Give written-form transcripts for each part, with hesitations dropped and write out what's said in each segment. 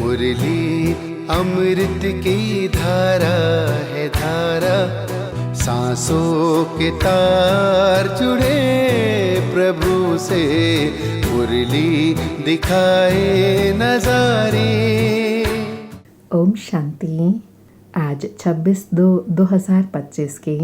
मुरली अमृत की धारा है धारा, सांसों के तार जुड़े प्रभु से, मुरली दिखाए नजारे। ओम शांति। आज 26/2/2025 के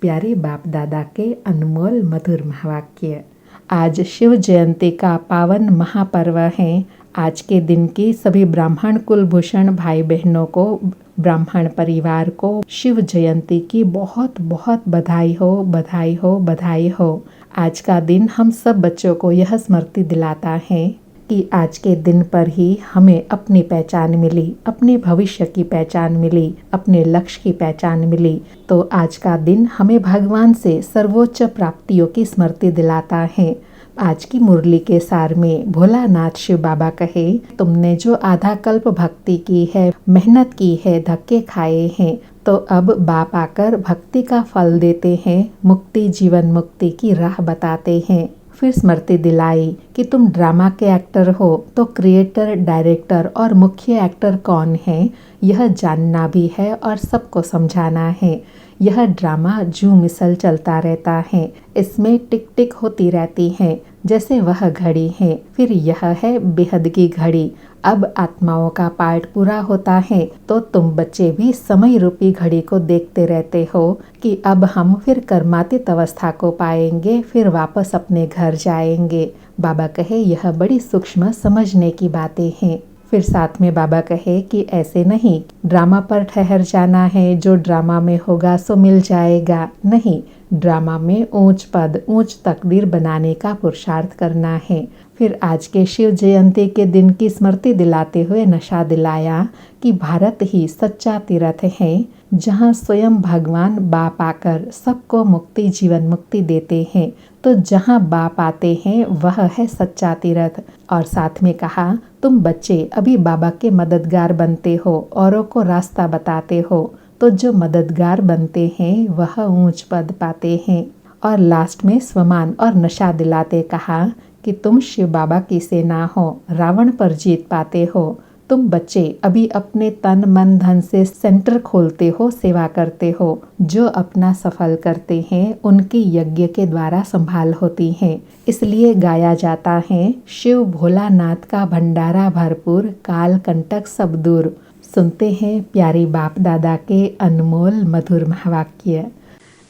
प्यारे बाप दादा के अनमोल मधुर महावाक्य। आज शिव जयंती का पावन महापर्व है। आज के दिन की सभी ब्राह्मण कुलभूषण भाई बहनों को, ब्राह्मण परिवार को शिव जयंती की बहुत बहुत बधाई हो, बधाई हो, बधाई हो। आज का दिन हम सब बच्चों को यह स्मृति दिलाता है कि आज के दिन पर ही हमें अपनी पहचान मिली, अपने भविष्य की पहचान मिली, अपने लक्ष्य की पहचान मिली। तो आज का दिन हमें भगवान से सर्वोच्च प्राप्तियों की स्मृति दिलाता है। आज की मुरली के सार में भोलानाथ शिव बाबा कहे, तुमने जो आधा कल्प भक्ति की है, मेहनत की है, धक्के खाए हैं, तो अब बाप आकर भक्ति का फल देते हैं, मुक्ति, जीवन मुक्ति की राह बताते हैं। फिर स्मृति दिलाई कि तुम ड्रामा के एक्टर हो तो क्रिएटर, डायरेक्टर और मुख्य एक्टर कौन है, यह जानना भी है और सबको समझाना है। यह ड्रामा जू मिसल चलता रहता है, इसमें टिक टिक होती रहती है जैसे वह घड़ी है। फिर यह है बेहद की घड़ी। अब आत्माओं का पार्ट पूरा होता है तो तुम बच्चे भी समय रूपी घड़ी को देखते रहते हो कि अब हम फिर कर्मातीत अवस्था को पाएंगे, फिर वापस अपने घर जाएंगे। बाबा कहे यह बड़ी सूक्ष्म समझने की बातें हैं। फिर साथ में बाबा कहे कि ऐसे नहीं ड्रामा पर ठहर जाना है, जो ड्रामा में होगा सो मिल जाएगा। नहीं, ड्रामा में ऊंच पद, ऊंच तकदीर बनाने का पुरुषार्थ करना है। फिर आज के शिव जयंती के दिन की स्मृति दिलाते हुए नशा दिलाया कि भारत ही सच्चा तीर्थ है, जहाँ स्वयं भगवान बाप आकर सबको मुक्ति, जीवन मुक्ति देते हैं। तो जहाँ बाप आते हैं वह है सच्चा तीर्थ। और साथ में कहा, तुम बच्चे अभी बाबा के मददगार बनते हो, औरों को रास्ता बताते हो, तो जो मददगार बनते हैं वह ऊंच पद पाते हैं। और लास्ट में स्वमान और नशा दिलाते कहा कि तुम शिव बाबा की सेना हो, रावण पर जीत पाते हो। तुम बच्चे अभी अपने तन मन धन से सेंटर खोलते हो, सेवा करते हो। जो अपना सफल करते हैं उनकी यज्ञ के द्वारा संभाल होती है। इसलिए गाया जाता है, शिव भोलानाथ का भंडारा भरपूर, काल कंटक सब दूर। सुनते हैं प्यारे बाप दादा के अनमोल मधुर महावाक्य।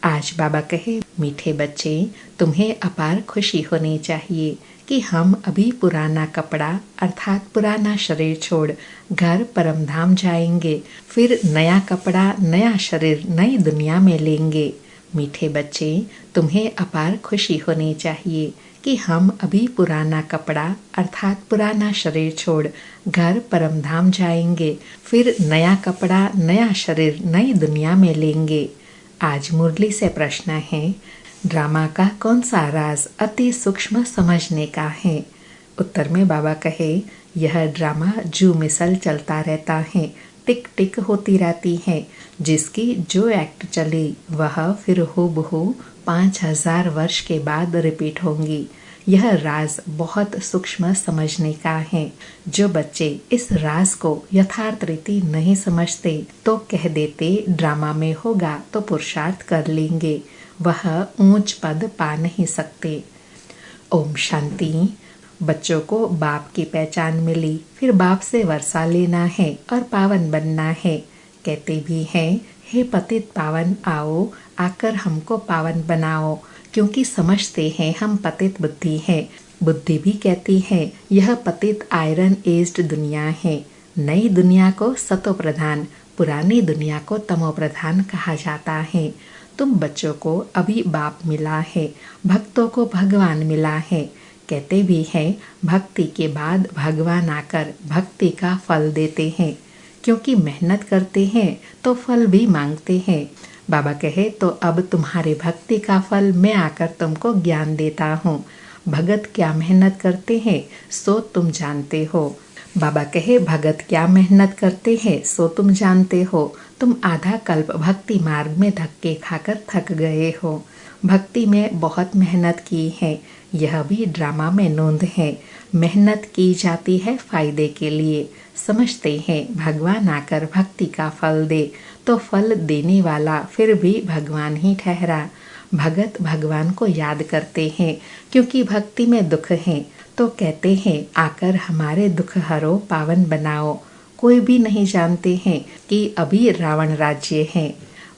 आज बाबा कहे, मीठे बच्चे, तुम्हें अपार खुशी होनी चाहिए कि हम अभी पुराना कपड़ा अर्थात पुराना शरीर छोड़ घर परमधाम जाएंगे, फिर नया कपड़ा, नया शरीर नई दुनिया में लेंगे। मीठे बच्चे, तुम्हें अपार खुशी होनी चाहिए कि हम अभी पुराना कपड़ा अर्थात पुराना शरीर छोड़ घर परमधाम जाएंगे, फिर नया कपड़ा, नया शरीर नई दुनिया में लेंगे। आज मुरली से प्रश्न है, ड्रामा का कौन सा राज अति सूक्ष्म समझने का है? उत्तर में बाबा कहे, यह ड्रामा जू मिसल चलता रहता है, टिक टिक होती रहती है। जिसकी जो एक्ट चली वह फिर हूबहू 5000 वर्ष के बाद रिपीट होंगी। यह राज बहुत सूक्ष्म समझने का है। जो बच्चे इस राज को यथार्थ रीति नहीं समझते तो कह देते ड्रामा में होगा तो पुरुषार्थ कर लेंगे, वह ऊंच पद पा नहीं सकते। ओम शांति। बच्चों को बाप की पहचान मिली, फिर बाप से वर्षा लेना है और पावन बनना है। कहते भी हैं, हे पतित पावन आओ, आकर हमको पावन बनाओ, क्योंकि समझते हैं हम पतित बुद्धि है। बुद्धि भी कहती है यह पतित आयरन एज्ड दुनिया है। नई दुनिया को सतो प्रधान, पुरानी दुनिया को तमो प्रधान कहा जाता है। तुम बच्चों को अभी बाप मिला है, भक्तों को भगवान मिला है। कहते भी हैं भक्ति के बाद भगवान आकर भक्ति का फल देते हैं, क्योंकि मेहनत करते हैं तो फल भी मांगते हैं। बाबा कहे, तो अब तुम्हारे भक्ति का फल मैं आकर तुमको ज्ञान देता हूँ। भगत क्या मेहनत करते हैं सो तुम जानते हो। बाबा कहे, भगत क्या मेहनत करते हैं सो तुम जानते हो। तुम आधा कल्प भक्ति मार्ग में धक्के खाकर थक गए हो। भक्ति में बहुत मेहनत की है, यह भी ड्रामा में नोंद है। मेहनत की जाती है फायदे के लिए, समझते हैं भगवान आकर भक्ति का फल दे, तो फल देने वाला फिर भी भगवान ही ठहरा। भगत भगवान को याद करते हैं क्योंकि भक्ति में दुख है, तो कहते हैं आकर हमारे दुख हरो पावन बनाओ। कोई भी नहीं जानते हैं कि अभी रावण राज्य है।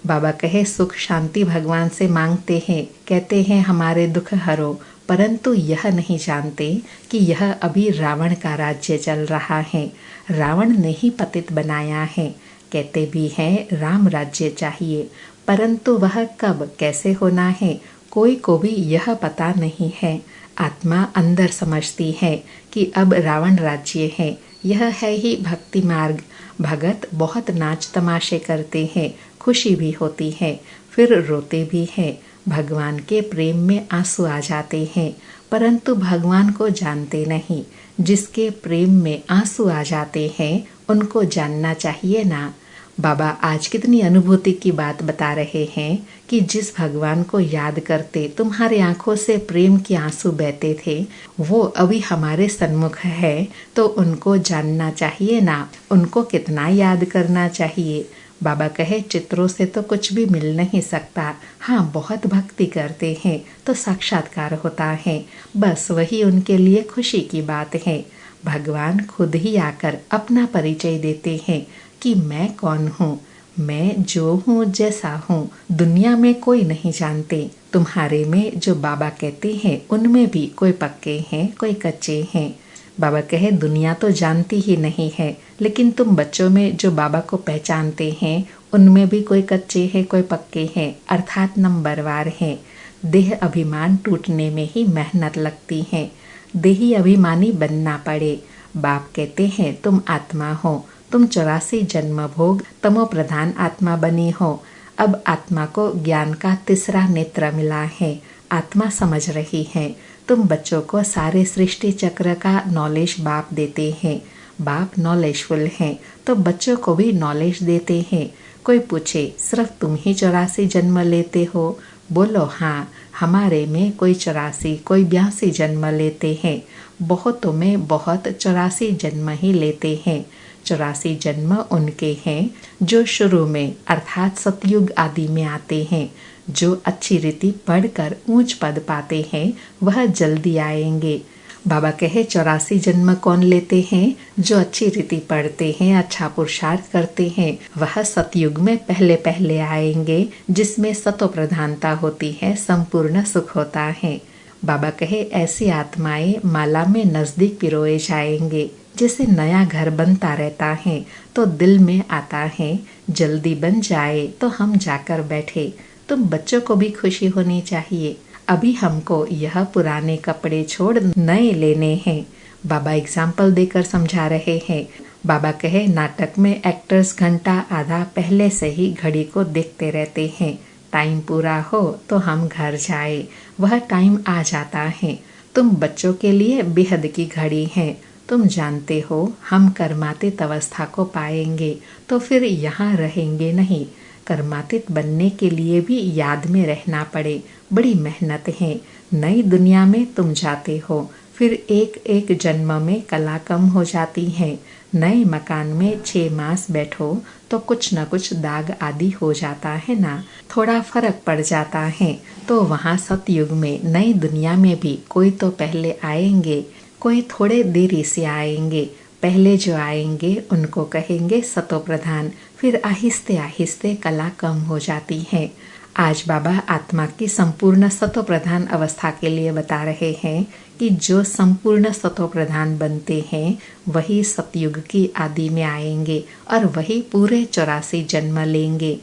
बाबा कहे सुख शांति भगवान से मांगते हैं, कहते हैं हमारे दुख हरो, परंतु यह नहीं जानते कि यह अभी रावण का राज्य चल रहा है। रावण ने ही पतित बनाया है। कहते भी हैं राम राज्य चाहिए, परंतु वह कब कैसे होना है कोई को भी यह पता नहीं है। आत्मा अंदर समझती है कि अब रावण राज्य है। यह है ही भक्ति मार्ग। भगत बहुत नाच तमाशे करते हैं, खुशी भी होती है, फिर रोते भी हैं। भगवान के प्रेम में आंसू आ जाते हैं, परंतु भगवान को जानते नहीं। जिसके प्रेम में आंसू आ जाते हैं उनको जानना चाहिए ना। बाबा आज कितनी अनुभूति की बात बता रहे हैं कि जिस भगवान को याद करते तुम्हारे आंखों से प्रेम के आंसू बहते थे, वो अभी हमारे सन्मुख है, तो उनको जानना चाहिए ना। उनको कितना याद करना चाहिए। बाबा कहे चित्रों से तो कुछ भी मिल नहीं सकता। हाँ, बहुत भक्ति करते हैं तो साक्षात्कार होता है, बस वही उनके लिए खुशी की बात है। भगवान खुद ही आकर अपना परिचय देते हैं कि मैं कौन हूँ, मैं जो हूँ जैसा हूँ। दुनिया में कोई नहीं जानते। तुम्हारे में जो बाबा कहते हैं उनमें भी कोई पक्के हैं, कोई कच्चे हैं। बाबा कहे दुनिया तो जानती ही नहीं है, लेकिन तुम बच्चों में जो बाबा को पहचानते हैं उनमें भी कोई कच्चे हैं, कोई पक्के हैं, अर्थात नंबरवार हैं। देह अभिमान टूटने में ही मेहनत लगती है, देही अभिमानी बनना पड़े। बाप कहते हैं तुम आत्मा हो, तुम 84 जन्म भोग तमो प्रधान आत्मा बनी हो। अब आत्मा को ज्ञान का तीसरा नेत्र मिला है, आत्मा समझ रही है। तुम बच्चों को सारे सृष्टि चक्र का नॉलेज बाप देते हैं। बाप नॉलेजफुल हैं, तो बच्चों को भी नॉलेज देते हैं। कोई पूछे सिर्फ तुम ही 84 जन्म लेते हो? बोलो हाँ, हमारे में कोई 84 कोई 82 जन्म लेते हैं। बहुतों में बहुत 84 जन्म ही लेते हैं। 84 जन्म उनके हैं जो शुरू में अर्थात सतयुग आदि में आते हैं। जो अच्छी रीति पढ़कर ऊंच पद पाते हैं वह जल्दी आएंगे। बाबा कहे 84 जन्म कौन लेते हैं? जो अच्छी रीति पढ़ते हैं, अच्छा पुरुषार्थ करते हैं, वह सतयुग में पहले पहले आएंगे, जिसमें सतो प्रधानता होती है, संपूर्ण सुख होता है। बाबा कहे ऐसी आत्माएं माला में नजदीक पिरोए जाएंगे। जैसे नया घर बनता रहता है तो दिल में आता है जल्दी बन जाए तो हम जाकर बैठे। तुम बच्चों को भी खुशी होनी चाहिए। अभी हमको यह पुराने कपड़े छोड़ नए लेने हैं। बाबा एग्जाम्पल देकर समझा रहे हैं। बाबा कहे नाटक में एक्टर्स घंटा आधा पहले से ही घड़ी को देखते रहते हैं। टाइम पूरा हो तो हम घर जाए, वह टाइम आ जाता है। तुम बच्चों के लिए बेहद की घड़ी है। तुम जानते हो हम कर्मातीत अवस्था को पाएंगे तो फिर यहाँ रहेंगे नहीं। कर्मातीत बनने के लिए भी याद में रहना पड़े, बड़ी मेहनत है। नई दुनिया में तुम जाते हो, फिर एक एक जन्म में कला कम हो जाती है। नए मकान में 6 मास बैठो तो कुछ न कुछ दाग आदि हो जाता है ना, थोड़ा फर्क पड़ जाता है। तो वहाँ सतयुग में नई दुनिया में भी कोई तो पहले आएंगे, कोई थोड़े देरी से आएंगे। पहले जो आएंगे उनको कहेंगे सतो प्रधान, फिर आहिस्ते आहिस्ते कला कम हो जाती है। आज बाबा आत्मा की संपूर्ण सतो प्रधान अवस्था के लिए बता रहे हैं कि जो संपूर्ण सतो प्रधान बनते हैं वही सतयुग की आदि में आएंगे और वही पूरे 84 जन्म लेंगे।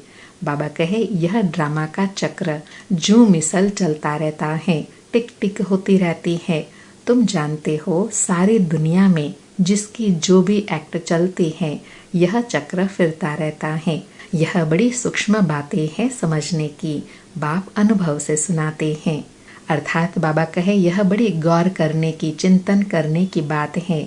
बाबा कहे यह ड्रामा का चक्र जू मिसल चलता रहता है, टिक टिक होती रहती है। तुम जानते हो सारी दुनिया में जिसकी जो भी एक्ट चलती है यह चक्र फिरता रहता है। यह बड़ी सूक्ष्म बातें हैं समझने की, बाप अनुभव से सुनाते हैं। अर्थात बाबा कहे यह बड़ी गौर करने की, चिंतन करने की बात है।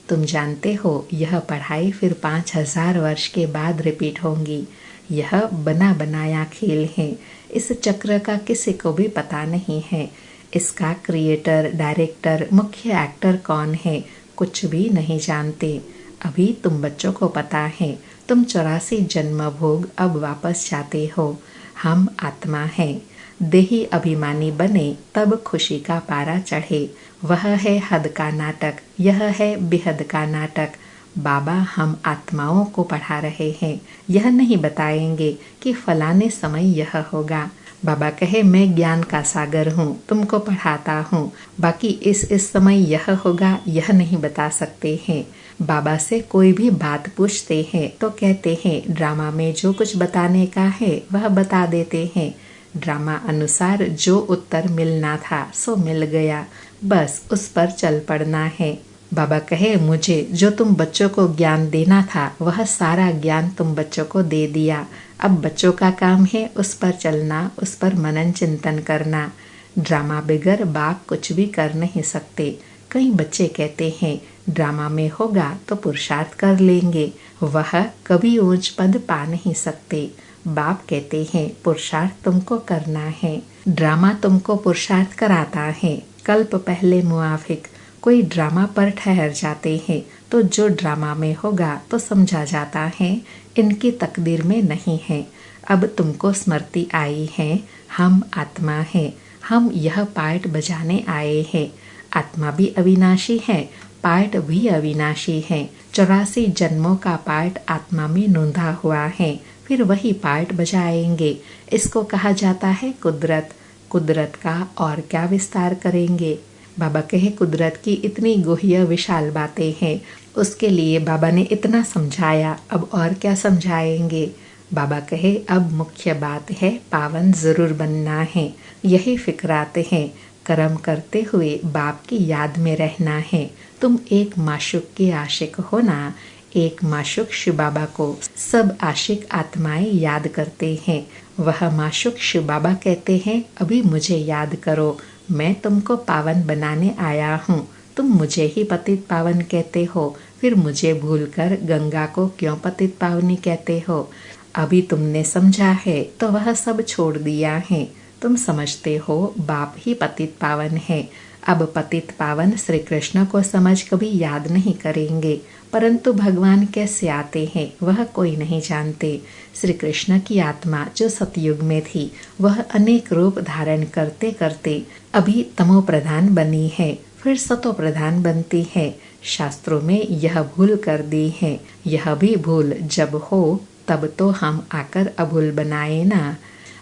तुम जानते हो यह पढ़ाई फिर 5000 वर्ष के बाद रिपीट होंगी। यह बना बनाया खेल है। इस चक्र का किसी को भी पता नहीं है। इसका क्रिएटर, डायरेक्टर, मुख्य एक्टर कौन है कुछ भी नहीं जानते। अभी तुम बच्चों को पता है, तुम 84 जन्म भोग अब वापस जाते हो। हम आत्मा हैं। देही अभिमानी बने तब खुशी का पारा चढ़े। वह है हद का नाटक, यह है बेहद का नाटक। बाबा हम आत्माओं को पढ़ा रहे हैं, यह नहीं बताएंगे कि फलाने समय यह होगा। बाबा कहे मैं ज्ञान का सागर हूँ, तुमको पढ़ाता हूँ, बाकी इस समय यह होगा यह नहीं बता सकते हैं। बाबा से कोई भी बात पूछते हैं तो कहते हैं ड्रामा में जो कुछ बताने का है वह बता देते हैं। ड्रामा अनुसार जो उत्तर मिलना था सो मिल गया, बस उस पर चल पड़ना है। बाबा कहे मुझे जो तुम बच्चों को ज्ञान देना था वह सारा ज्ञान तुम बच्चों को दे दिया। अब बच्चों का काम है उस पर चलना, उस पर मनन चिंतन करना। ड्रामा बगैर बाप कुछ भी कर नहीं सकते। कई बच्चे कहते हैं ड्रामा में होगा तो पुरुषार्थ कर लेंगे, वह कभी ऊंच पद पा नहीं सकते। बाप कहते हैं पुरुषार्थ तुमको करना है, ड्रामा तुमको पुरुषार्थ कराता है। कल्प पहले मुआफिक कोई ड्रामा पर ठहर जाते हैं तो जो ड्रामा में होगा तो समझा जाता है इनकी तकदीर में नहीं है। अब तुमको स्मृति आई है, हम आत्मा हैं, हम यह पार्ट बजाने आए हैं। आत्मा भी अविनाशी है, पार्ट भी अविनाशी है। 84 जन्मों का पार्ट आत्मा में नोंधा हुआ है, फिर वही पार्ट बजाएंगे। इसको कहा जाता है कुदरत। कुदरत का और क्या विस्तार करेंगे। बाबा कहे कुदरत की इतनी गुह्य विशाल बातें हैं, उसके लिए बाबा ने इतना समझाया, अब और क्या समझाएंगे। बाबा कहे अब मुख्य बात है पावन जरूर बनना है। यही फिक्राते हैं, कर्म करते हुए बाप की याद में रहना है। तुम एक माशुक के आशिक हो ना, एक माशुक शिव बाबा को सब आशिक आत्माएं याद करते हैं। वह माशुक शिव बाबा कहते हैं अभी मुझे याद करो, मैं तुमको पावन बनाने आया हूँ। तुम मुझे ही पतित पावन कहते हो, फिर मुझे भूलकर गंगा को क्यों पतित पावनी कहते हो। अभी तुमने समझा है तो वह सब छोड़ दिया है। तुम समझते हो बाप ही पतित पावन है। अब पतित पावन श्री कृष्ण को समझ कभी याद नहीं करेंगे, परंतु भगवान कैसे आते हैं वह कोई नहीं जानते। श्री कृष्ण की आत्मा जो सतयुग में थी वह अनेक रूप धारण करते करते अभी तमो प्रधान बनी है, फिर सतो प्रधान बनती है। शास्त्रों में यह भूल कर दी है। यह भी भूल जब हो तब तो हम आकर अभूल बनाए ना।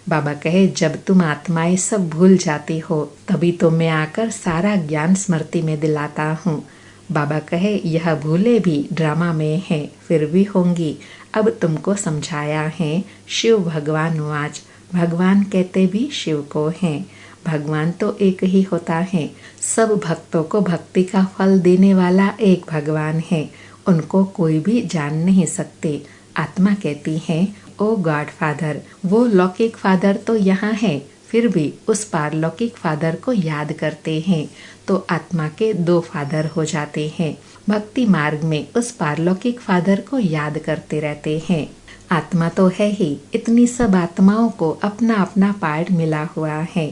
बाबा कहे जब तुम आत्माएं सब भूल जाती हो तभी तो मैं आकर सारा ज्ञान स्मृति में दिलाता हूँ। बाबा कहे यह भूले भी ड्रामा में है, फिर भी होंगी। अब तुमको समझाया है। शिव भगवान वाच, भगवान कहते भी शिव को हैं। भगवान तो एक ही होता है। सब भक्तों को भक्ति का फल देने वाला एक भगवान है, उनको कोई भी जान नहीं सकते। आत्मा कहती है ओ गॉड फादर, वो लौकिक फादर तो यहाँ है, फिर भी उस पारलौकिक फादर को याद करते हैं तो आत्मा के 2 फादर हो जाते हैं। भक्ति मार्ग में उस पारलौकिक फादर को याद करते रहते हैं। आत्मा तो है ही, इतनी सब आत्माओं को अपना अपना पार्ट मिला हुआ है।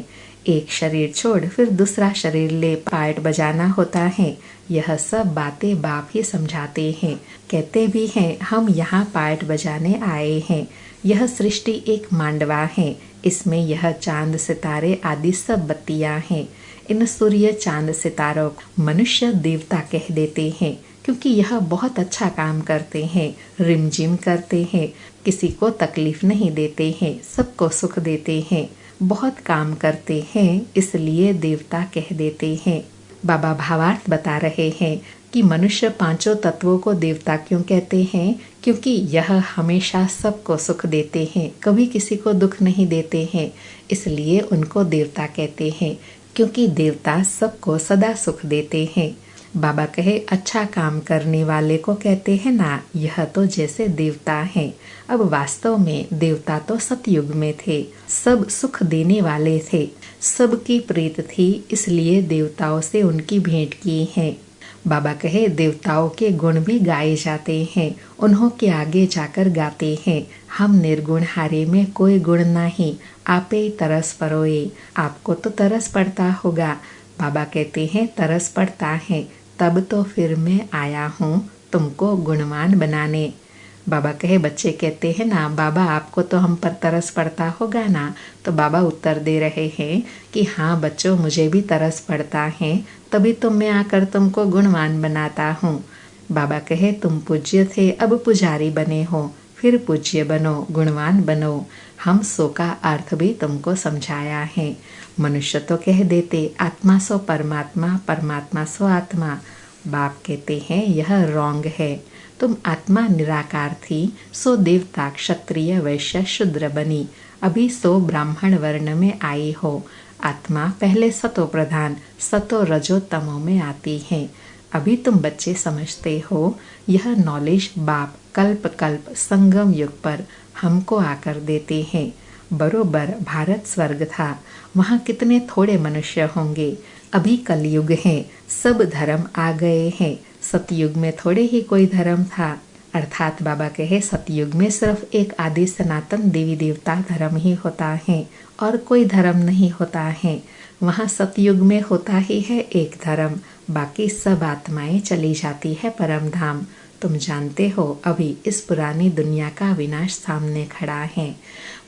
एक शरीर छोड़ फिर दूसरा शरीर ले पार्ट बजाना होता है। यह सब बातें बाप ही समझाते हैं। कहते भी हैं हम यहाँ पार्ट बजाने आए हैं। यह सृष्टि एक मांडवा है, इसमें यह चांद सितारे आदि सब बत्तियां हैं। इन सूर्य चांद सितारों को मनुष्य देवता कह देते हैं, क्योंकि यह बहुत अच्छा काम करते हैं, रिमझिम करते हैं, किसी को तकलीफ नहीं देते हैं, सबको सुख देते हैं, बहुत काम करते हैं, इसलिए देवता कह देते हैं। बाबा भावार्थ बता रहे हैं कि मनुष्य 5 तत्वों को देवता क्यों कहते हैं, क्योंकि यह हमेशा सबको सुख देते हैं, कभी किसी को दुख नहीं देते हैं, इसलिए उनको देवता कहते हैं, क्योंकि देवता सबको सदा सुख देते हैं। बाबा कहे अच्छा काम करने वाले को कहते हैं ना, यह तो जैसे देवता हैं। अब वास्तव में देवता तो सतयुग में थे, सब सुख देने वाले थे, सबकी प्रीत थी, इसलिए देवताओं से उनकी भेंट की है। बाबा कहे देवताओं के गुण भी गाए जाते हैं, उन्हों के आगे जाकर गाते हैं हम निर्गुण हारे में कोई गुण नहीं, आपे तरस परोए। आपको तो तरस पड़ता होगा। बाबा कहते हैं तरस पड़ता है, तब तो फिर मैं आया हूँ, तुमको गुणवान बनाने। बाबा कहे, बच्चे कहते हैं ना, बाबा आपको तो हम पर तरस पड़ता होगा ना। तो बाबा उत्तर दे रहे हैं कि हाँ बच्चों, मुझे भी तरस पड़ता है, तभी तो मैं आकर तुमको गुणवान बनाता हूँ। बाबा कहे, तुम पूज्य थे, अब पुजारी बने हो, फिर पूज्य बनो, गुणवान बनो। हम सो का अर्थ भी तुमको समझाया है। मनुष्य तो कह देते आत्मा सो परमात्मा, परमात्मा सो आत्मा। बाप कहते हैं यह रॉन्ग है। तुम आत्मा निराकार थी, सो देवता, क्षत्रिय, वैश्य, शूद्र बनी, अभी सो ब्राह्मण वर्ण में आई हो। आत्मा पहले सतो प्रधान, सतो रजो तमो में आती है। अभी तुम बच्चे समझते हो। यह नॉलेज बाप कल्प कल्प संगम युग पर हमको आकर देते हैं। बरोबर भारत स्वर्ग था, वहाँ कितने थोड़े मनुष्य होंगे। अभी कलयुग है, सब धर्म आ गए हैं। सतयुग में थोड़े ही कोई धर्म था। अर्थात बाबा कहे, सतयुग में सिर्फ एक आदि सनातन देवी देवता धर्म ही होता है और कोई धर्म नहीं होता है। वहाँ सतयुग में होता ही है एक धर्म, बाकी सब आत्माएं चली जाती है परम धाम। तुम जानते हो अभी इस पुरानी दुनिया का विनाश सामने खड़ा है।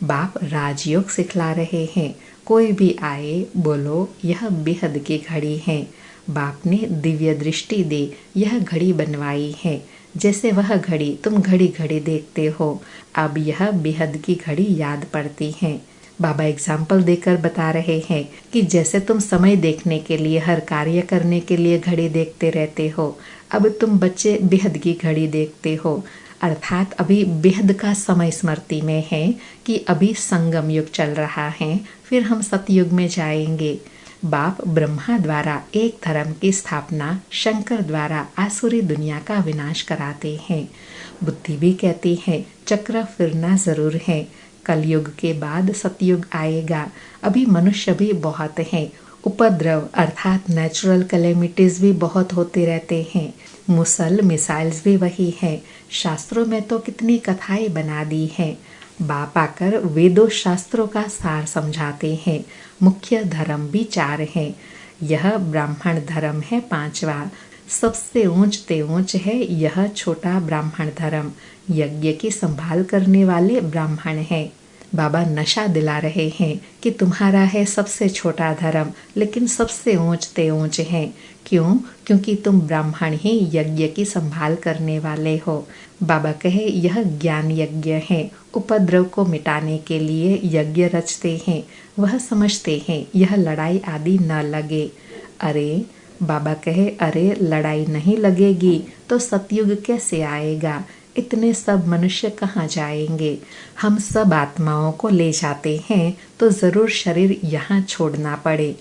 बाप राजयोग सिखला रहे हैं। कोई भी आए बोलो यह बेहद की घड़ी है। बाप ने दिव्य दृष्टि दे यह घड़ी बनवाई है। जैसे वह घड़ी तुम घड़ी घड़ी देखते हो, अब यह बेहद की घड़ी याद पड़ती है। बाबा एग्जाम्पल देकर बता रहे हैं कि जैसे तुम समय देखने के लिए, हर कार्य करने के लिए घड़ी देखते रहते हो, अब तुम बच्चे बेहद की घड़ी देखते हो। अर्थात अभी बेहद का समय स्मृति में है कि अभी संगम युग चल रहा है, फिर हम सतयुग में जाएंगे। बाप ब्रह्मा द्वारा एक धर्म की स्थापना, शंकर द्वारा आसुरी दुनिया का विनाश कराते हैं। बुद्धि भी कहती है चक्र फिरना जरूर है। कलयुग के बाद सतयुग आएगा। अभी मनुष्य भी बहुत हैं। उपद्रव अर्थात नेचुरल कैलेमिटीज भी बहुत होते रहते हैं। मिसाइल्स भी वही है। शास्त्रों में तो कितनी कथाएं बना दी है। बाप आकर वेदों शास्त्रों का सार समझाते हैं। मुख्य धर्म भी 4 हैं। यह ब्राह्मण धर्म है 5वां। सबसे ऊंचते ऊंच है यह छोटा ब्राह्मण धर्म। यज्ञ की संभाल करने वाले ब्राह्मण हैं। बाबा नशा दिला रहे हैं कि तुम्हारा है सबसे छोटा धर्म, लेकिन सबसे ऊंचते ऊंच है। क्यों? क्योंकि तुम ब्राह्मण ही यज्ञ की संभाल करने वाले हो। बाबा कहे यह ज्ञान यज्ञ है। उपद्रव को मिटाने के लिए यज्ञ रचते हैं। वह समझते हैं यह लड़ाई आदि न लगे। अरे बाबा कहे, अरे लड़ाई नहीं लगेगी तो सतयुग कैसे आएगा? इतने सब मनुष्य कहाँ जाएंगे? हम सब आत्माओं को ले जाते हैं तो जरूर शरीर यहाँ छोड़ना पड़े।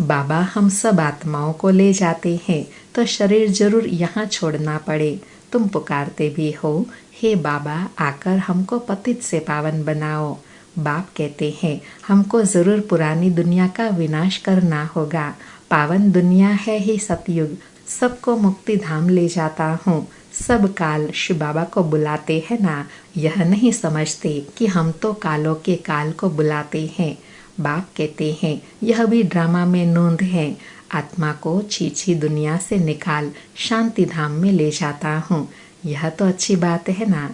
बाबा हम सब आत्माओं को ले जाते हैं तो शरीर जरूर यहाँ छोड़ना पड़े। तुम पुकारते भी हो, हे बाबा आकर हमको पतित से पावन बनाओ। बाप कहते हैं हमको जरूर पुरानी दुनिया का विनाश करना होगा। पावन दुनिया है ही सतयुग, सबको मुक्ति धाम ले जाता हूँ। सब काल शिव बाबा को बुलाते हैं ना, यह नहीं समझते कि हम तो कालों के काल को बुलाते हैं। बाप कहते हैं यह भी ड्रामा में नोंद है। आत्मा को छीछी दुनिया से निकाल शांति धाम में ले जाता हूँ। यह तो अच्छी बात है ना।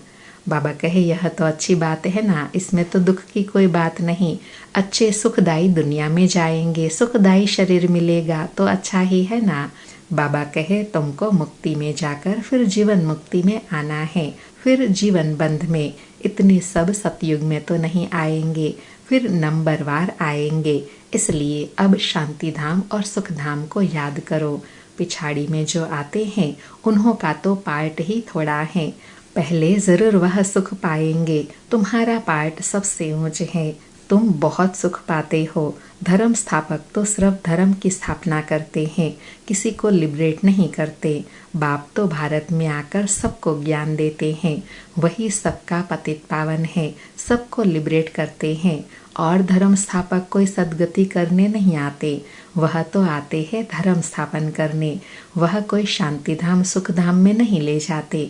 बाबा कहे यह तो अच्छी बात है ना, इसमें तो दुख की कोई बात नहीं। अच्छे सुखदायी दुनिया में जाएंगे, सुखदायी शरीर मिलेगा तो अच्छा ही है ना। बाबा कहे तुमको मुक्ति में जाकर फिर जीवन मुक्ति में आना है, फिर जीवन बंध में। इतने सब सतयुग में तो नहीं आएंगे, फिर नंबरवार आएंगे। इसलिए अब शांति धाम और सुख धाम को याद करो। पिछाड़ी में जो आते हैं उन्हों का तो पार्ट ही थोड़ा है। पहले जरूर वह सुख पाएंगे। तुम्हारा पार्ट सबसे ऊंच है। तुम बहुत सुख पाते हो। धर्म स्थापक तो सिर्फ धर्म की स्थापना करते हैं, किसी को लिबरेट नहीं करते। बाप तो भारत में आकर सबको ज्ञान देते हैं। वही सबका पतित पावन है, सबको लिबरेट करते हैं। और धर्म स्थापक कोई सदगति करने नहीं आते, वह तो आते हैं धर्म स्थापन करने। वह कोई शांति धाम सुख धाम में नहीं ले जाते।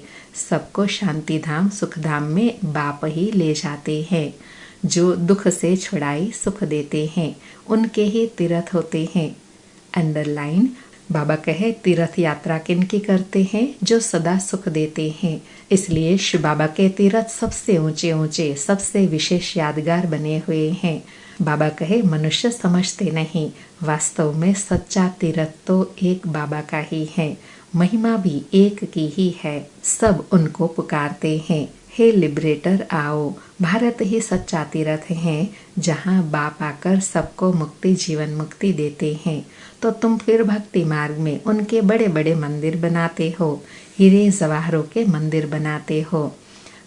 सबको शांति धाम सुख धाम में बाप ही ले जाते हैं। जो दुख से छुड़ाई सुख देते हैं, उनके ही तीर्थ होते हैं। अंडरलाइन, बाबा कहे तीर्थ यात्रा किनकी करते हैं? जो सदा सुख देते हैं। इसलिए शिव बाबा के तीर्थ सबसे ऊंचे ऊंचे, सबसे विशेष यादगार बने हुए हैं। बाबा कहे मनुष्य समझते नहीं, वास्तव में सच्चा तीर्थ तो एक बाबा का ही है, महिमा भी एक की ही है। सब उनको पुकारते हैं, हे लिबरेटर आओ। भारत ही सच्चा तीर्थ है जहाँ बाप आकर सबको मुक्ति, जीवन मुक्ति देते हैं। तो तुम फिर भक्ति मार्ग में उनके बड़े बड़े मंदिर बनाते हो, हीरे जवाहरों के मंदिर बनाते हो।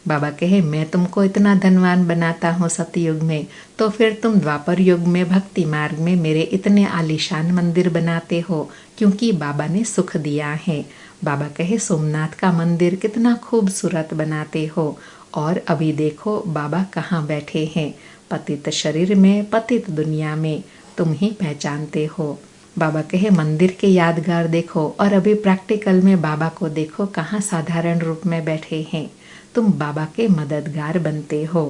बाबा कहे मैं तुमको इतना धनवान बनाता हूँ सतयुग में, तो फिर तुम द्वापर युग में भक्ति मार्ग में मेरे इतने आलीशान मंदिर बनाते हो, क्योंकि बाबा ने सुख दिया है। बाबा कहे सोमनाथ का मंदिर कितना खूबसूरत बनाते हो, और अभी देखो बाबा कहाँ बैठे हैं, पतित शरीर में, पतित दुनिया में, तुम ही पहचानते हो। बाबा कहे मंदिर के यादगार देखो, और अभी प्रैक्टिकल में बाबा को देखो कहाँ साधारण रूप में बैठे हैं। तुम बाबा के मददगार बनते हो।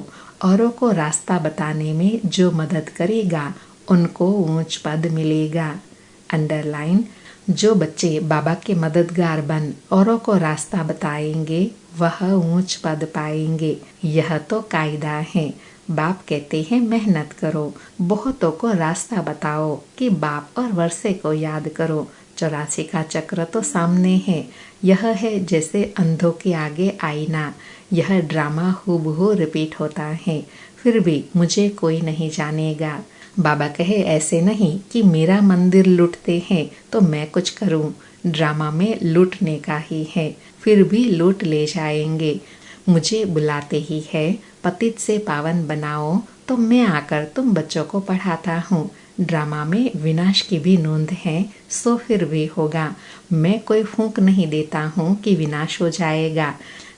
औरों को रास्ता बताने में जो मदद करेगा उनको ऊंच पद मिलेगा। अंडरलाइन, जो बच्चे बाबा के मददगार बन औरों को रास्ता बताएंगे वह ऊंच पद पाएंगे। यह तो कायदा है। बाप कहते हैं मेहनत करो, बहुतों को रास्ता बताओ कि बाप और वर्षे को याद करो। 84 का चक्र तो सामने है। यह है जैसे अंधों के आगे आईना। यह ड्रामा हूबहू रिपीट होता है, फिर भी मुझे कोई नहीं जानेगा। बाबा कहे ऐसे नहीं कि मेरा मंदिर लूटते हैं तो मैं कुछ करूं। ड्रामा में लूटने का ही है, फिर भी लूट ले जाएंगे। मुझे बुलाते ही है, पतित से पावन बनाओ, तो मैं आकर तुम बच्चों को पढ़ाता हूँ। ड्रामा में विनाश की भी नोंद है, सो फिर भी होगा। मैं कोई फूंक नहीं देता हूँ कि विनाश हो जाएगा।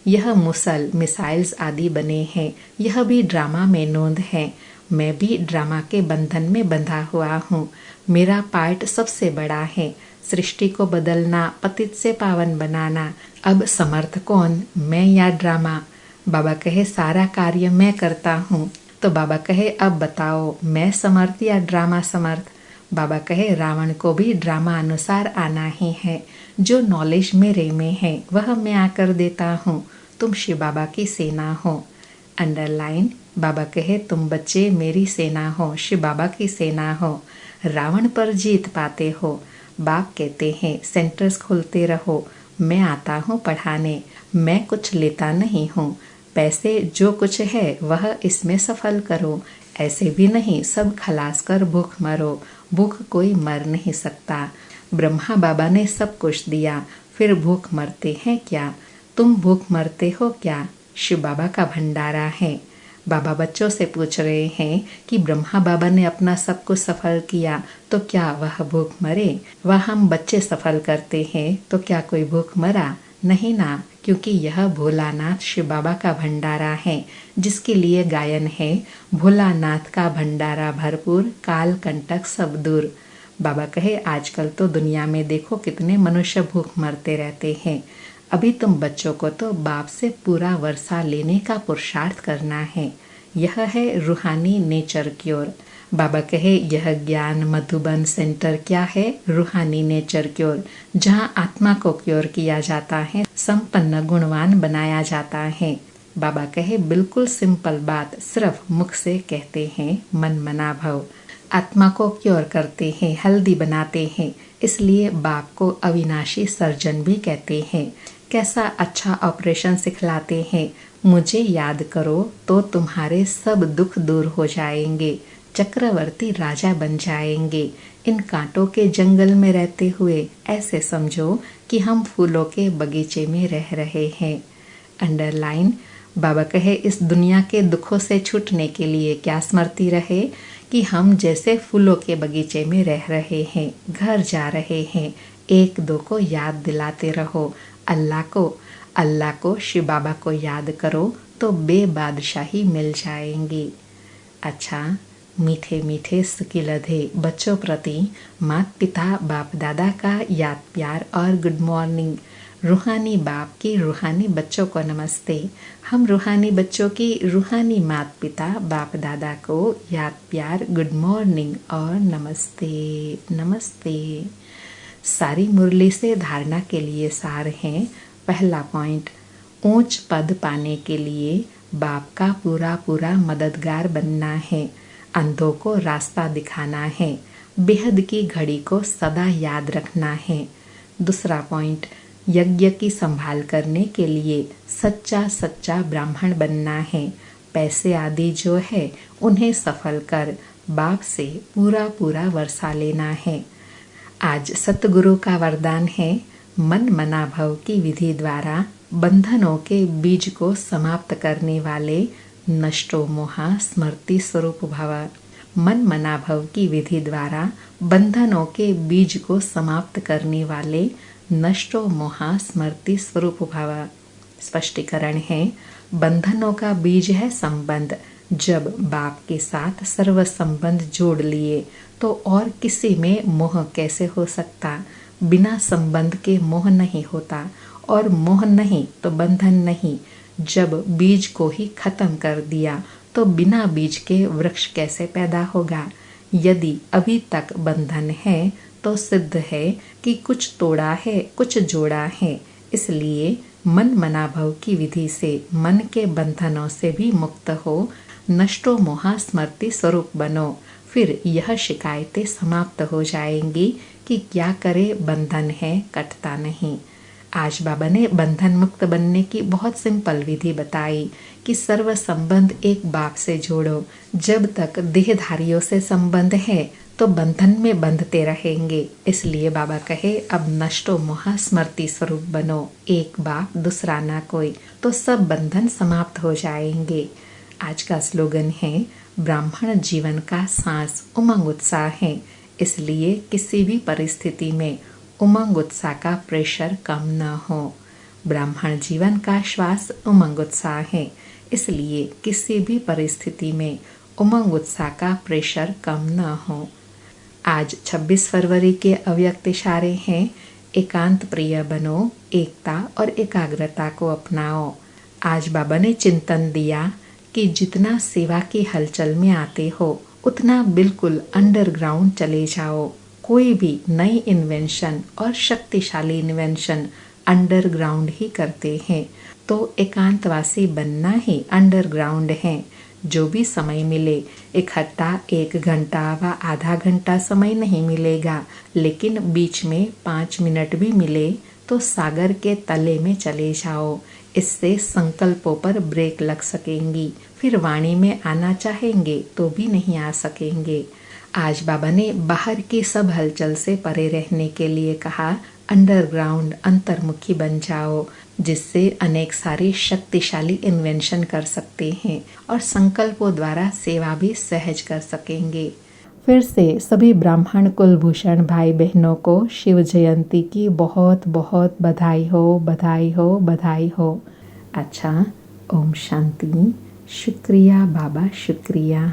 यह मुसल, मिसाइल्स आदि बने हैं, यह भी ड्रामा में नोंद है। मैं भी ड्रामा के बंधन में बंधा हुआ हूँ। मेरा पार्ट सबसे बड़ा है, सृष्टि को बदलना, पतित से पावन बनाना। अब समर्थ कौन, मैं या ड्रामा? बाबा कहे सारा कार्य मैं करता हूँ। तो बाबा कहे अब बताओ, मैं समर्थ या ड्रामा समर्थ? बाबा कहे रावण को भी ड्रामा अनुसार आना ही है। जो नॉलेज मेरे में है वह मैं आकर देता हूँ। तुम शिव बाबा की सेना हो। अंडरलाइन, बाबा कहे तुम बच्चे मेरी सेना हो, शिव बाबा की सेना हो, रावण पर जीत पाते हो। बाप कहते हैं सेंटर्स खोलते रहो, मैं आता हूँ पढ़ाने। मैं कुछ लेता नहीं हूँ, पैसे जो कुछ है वह इसमें सफल करो। ऐसे भी नहीं सब खलास कर भूख मरो, भूख कोई मर नहीं सकता। ब्रह्मा बाबा ने सब कुछ दिया, फिर भूख मरते हैं क्या? तुम भूख मरते हो क्या? शिव बाबा का भंडारा है। बाबा बच्चों से पूछ रहे हैं कि ब्रह्मा बाबा ने अपना सब कुछ सफल किया तो क्या वह भूख मरे? वह हम बच्चे सफल करते हैं तो क्या कोई भूख मरा? नहीं ना, क्योंकि यह भोलानाथ शिव बाबा का भंडारा है, जिसके लिए गायन है भोलानाथ का भंडारा भरपूर, काल कंटक सब दूर। बाबा कहे आजकल तो दुनिया में देखो कितने मनुष्य भूख मरते रहते हैं। अभी तुम बच्चों को तो बाप से पूरा वर्षा लेने का पुरुषार्थ करना है। यह है रूहानी नेचर क्योर। बाबा कहे यह ज्ञान मधुबन सेंटर क्या है? रूहानी नेचर क्योर, जहाँ आत्मा को क्योर किया जाता है, संपन्न गुणवान बनाया जाता है। बाबा कहे बिल्कुल सिंपल बात, सिर्फ मुख से कहते हैं, मन मना भव। आत्मा को क्योर करते हैं, हेल्दी बनाते हैं, इसलिए बाप को अविनाशी सर्जन भी कहते हैं। कैसा अच्छा ऑपरेशन सिखलाते हैं, मुझे याद करो तो तुम्हारे सब दुख दूर हो जाएंगे, चक्रवर्ती राजा बन जाएंगे। इन कांटों के जंगल में रहते हुए ऐसे समझो कि हम फूलों के बगीचे में रह रहे हैं। अंडरलाइन, बाबा कहे इस दुनिया के दुखों से छूटने के लिए क्या स्मृति रहे कि हम जैसे फूलों के बगीचे में रह रहे हैं, घर जा रहे हैं। एक दो को याद दिलाते रहो, अल्लाह को शिव बाबा को याद करो तो बेबादशाही मिल जाएंगी। अच्छा, मीठे मीठे सुकिलधे बच्चों प्रति माता पिता बाप दादा का याद प्यार और गुड मॉर्निंग। रूहानी बाप की रूहानी बच्चों को नमस्ते। हम रूहानी बच्चों की रूहानी माता पिता बाप दादा को याद प्यार, गुड मॉर्निंग और नमस्ते। नमस्ते। सारी मुरली से धारणा के लिए सार हैं। पहला पॉइंट, ऊंच पद पाने के लिए बाप का पूरा पूरा मददगार बनना है, अंधों को रास्ता दिखाना है, बेहद की घड़ी को सदा याद रखना है। दूसरा पॉइंट, यज्ञ की संभाल करने के लिए सच्चा सच्चा ब्राह्मण बनना है, पैसे आदि जो है उन्हें सफल कर बाप से पूरा पूरा वर्षा लेना है। आज सतगुरु का वरदान है, मन मना भव की विधि द्वारा बंधनों के बीज को समाप्त करने वाले नष्टो मोहा स्मृति स्वरूप भव। मन मना भव की विधि द्वारा बंधनों के बीज को समाप्त करने वाले नष्टो मोहा स्मृति स्वरूप भव। स्पष्टीकरण है, बंधनों का बीज है संबंध। जब बाप के साथ सर्व संबंध जोड़ लिए तो और किसी में मोह कैसे हो सकता। बिना संबंध के मोह नहीं होता और मोह नहीं तो बंधन नहीं। जब बीज को ही खत्म कर दिया तो बिना बीज के वृक्ष कैसे पैदा होगा। यदि अभी तक बंधन है तो सिद्ध है कि कुछ तोड़ा है कुछ जोड़ा है। इसलिए मन मनाभव की विधि से मन के बंधनों से भी मुक्त हो, नष्टो मोहा स्मृति स्वरूप बनो। फिर यह शिकायतें समाप्त हो जाएंगी कि क्या करे, बंधन है कटता नहीं। आज बाबा ने बंधन मुक्त बनने की बहुत सिंपल विधि बताई कि सर्व संबंध एक बाप से जोड़ो। जब तक देहधारियों से संबंध है तो बंधन में बंधते रहेंगे। इसलिए बाबा कहे, अब नष्टो मोहा स्मृति स्वरूप बनो, एक बाप दूसरा ना कोई, तो सब बंधन समाप्त हो जाएंगे। आज का स्लोगन है, ब्राह्मण जीवन का सांस उमंग उत्साह है। इसलिए किसी भी परिस्थिति में उमंग उत्साह का प्रेशर कम न हो। ब्राह्मण जीवन का श्वास उमंग उत्साह है। इसलिए किसी भी परिस्थिति में उमंग उत्साह का प्रेशर कम न हो। आज 26 फरवरी के अव्यक्त इशारे हैं, एकांत प्रिय बनो, एकता और एकाग्रता को अपनाओ। आज बाबा ने चिंतन दिया कि जितना सेवा की हलचल में आते हो उतना बिल्कुल अंडरग्राउंड चले जाओ। कोई भी नई इन्वेंशन और शक्तिशाली इन्वेंशन अंडरग्राउंड ही करते हैं, तो एकांतवासी बनना ही अंडरग्राउंड है। जो भी समय मिले, इकट्ठा 1 घंटा व आधा घंटा समय नहीं मिलेगा, लेकिन बीच में 5 मिनट भी मिले तो सागर के तले में चले जाओ। इससे संकल्पों पर ब्रेक लग सकेंगी। फिर वाणी में आना चाहेंगे तो भी नहीं आ सकेंगे। आज बाबा ने बाहर की सब हलचल से परे रहने के लिए कहा, अंडरग्राउंड अंतर्मुखी बन जाओ, जिससे अनेक सारी शक्तिशाली इन्वेंशन कर सकते हैं और संकल्पों द्वारा सेवा भी सहज कर सकेंगे। फिर से सभी ब्राह्मण कुलभूषण भाई बहनों को शिव जयंती की बहुत बहुत बधाई हो, बधाई हो, बधाई हो। अच्छा, ओम शांति। शुक्रिया बाबा, शुक्रिया।